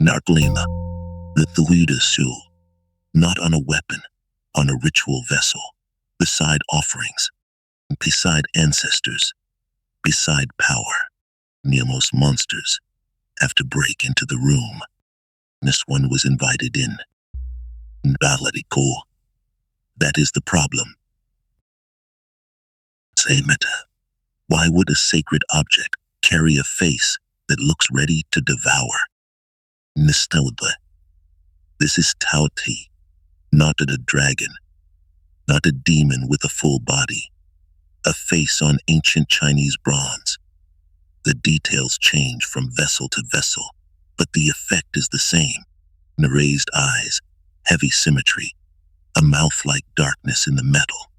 Narglima, the Thluida Sul, not on a weapon, on a ritual vessel, beside offerings, beside ancestors, beside power. Nearmost monsters have to break into the room. This one was invited in. Baladiko. That is the problem. Say meta. Why would a sacred object carry a face that looks ready to devour? Nistelba. This is Taotie, not a dragon, not a demon with a full body, a face on ancient Chinese bronze. The details change from vessel to vessel, but the effect is the same. Raised eyes, heavy symmetry, a mouth like darkness in the metal.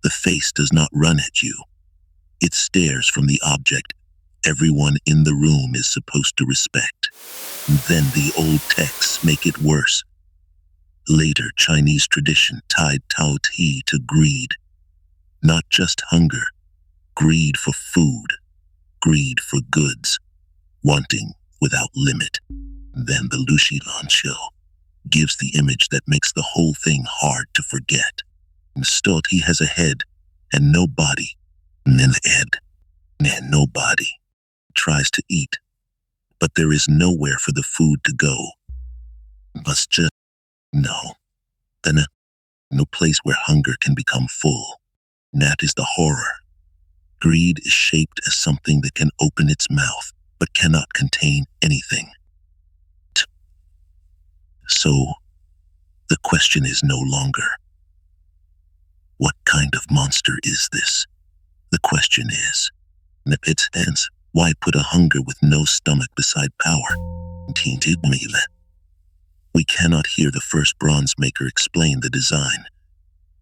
The face does not run at you. It stares from the object everyone in the room is supposed to respect. And then the old texts make it worse. Later Chinese tradition tied Taotie to greed. Not just hunger, greed for food, greed for goods, wanting without limit. Then the Lushi Chunqiu gives the image that makes the whole thing hard to forget. Instead, he has a head and no body, and then the head and no body. Tries to eat, but there is nowhere for the food to go. Must just no. Then no place where hunger can become full. And that is the horror. Greed is shaped as something that can open its mouth, but cannot contain anything. So, the question is no longer, what kind of monster is this? The question is, Nepit's hands, why put a hunger with no stomach beside power? We cannot hear the first bronze maker explain the design.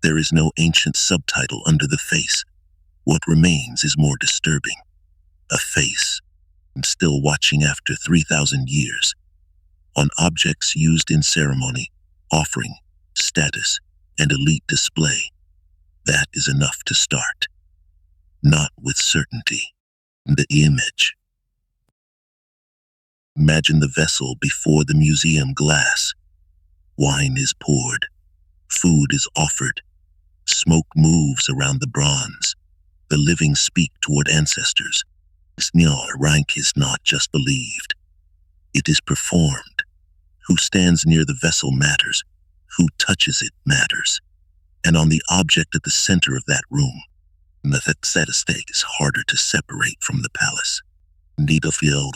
There is no ancient subtitle under the face. What remains is more disturbing. A face, and still watching after 3,000 years. On objects used in ceremony, offering, status, and elite display. That is enough to start. Not with certainty. The image. Imagine the vessel before the museum glass. Wine is poured. Food is offered. Smoke moves around the bronze. The living speak toward ancestors. Snil rank is not just believed. It is performed. Who stands near the vessel matters. Who touches it matters. And on the object at the center of that room, the stake is harder to separate from the palace. Need a field.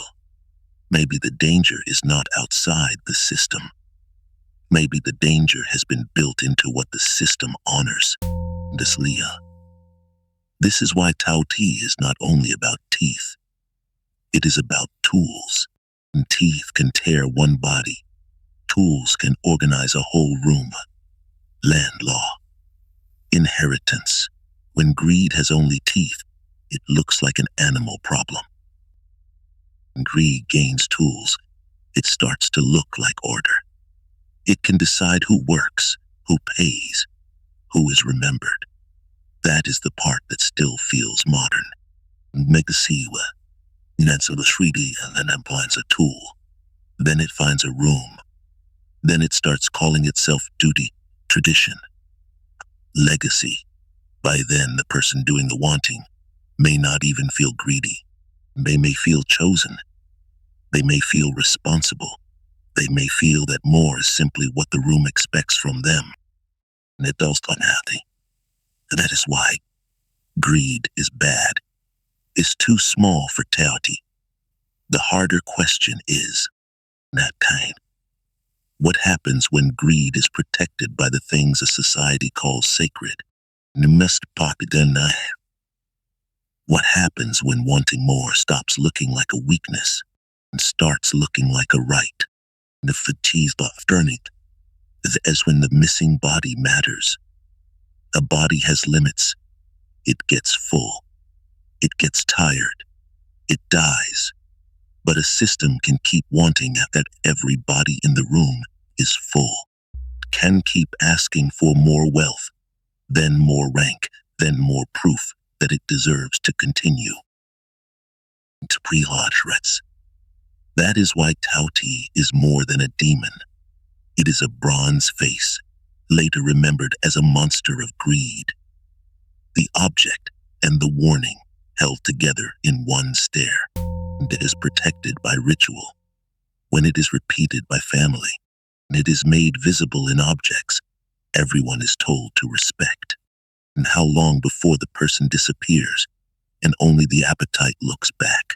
Maybe the danger is not outside the system. Maybe the danger has been built into what the system honors. This Leah. This is why Taotie is not only about teeth. It is about tools. And teeth can tear one body. Tools can organize a whole room. Land law. Inheritance. When greed has only teeth, it looks like an animal problem. When greed gains tools, it starts to look like order. It can decide who works, who pays, who is remembered. That is the part that still feels modern. Megasiwa. That's the 3D, and then it finds a tool. Then it finds a room. Then it starts calling itself duty, tradition, legacy. By then, the person doing the wanting may not even feel greedy. They may feel chosen. They may feel responsible. They may feel that more is simply what the room expects from them. And it does not happen. That is why greed is bad. It's too small for Taotie. The harder question is, that time, what happens when greed is protected by the things a society calls sacred? What happens when wanting more stops looking like a weakness and starts looking like a right? The fatigue of turning as when the missing body matters. A body has limits. It gets full. It gets tired. It dies. But a system can keep wanting that every body in the room is full. It can keep asking for more wealth, then more rank, then more proof that it deserves to continue. To pre-launch threats. That is why Taotie is more than a demon. It is a bronze face, later remembered as a monster of greed. The object and the warning held together in one stare. It is protected by ritual. When it is repeated by family, and it is made visible in objects, everyone is told to respect. And how long before the person disappears, and only the appetite looks back?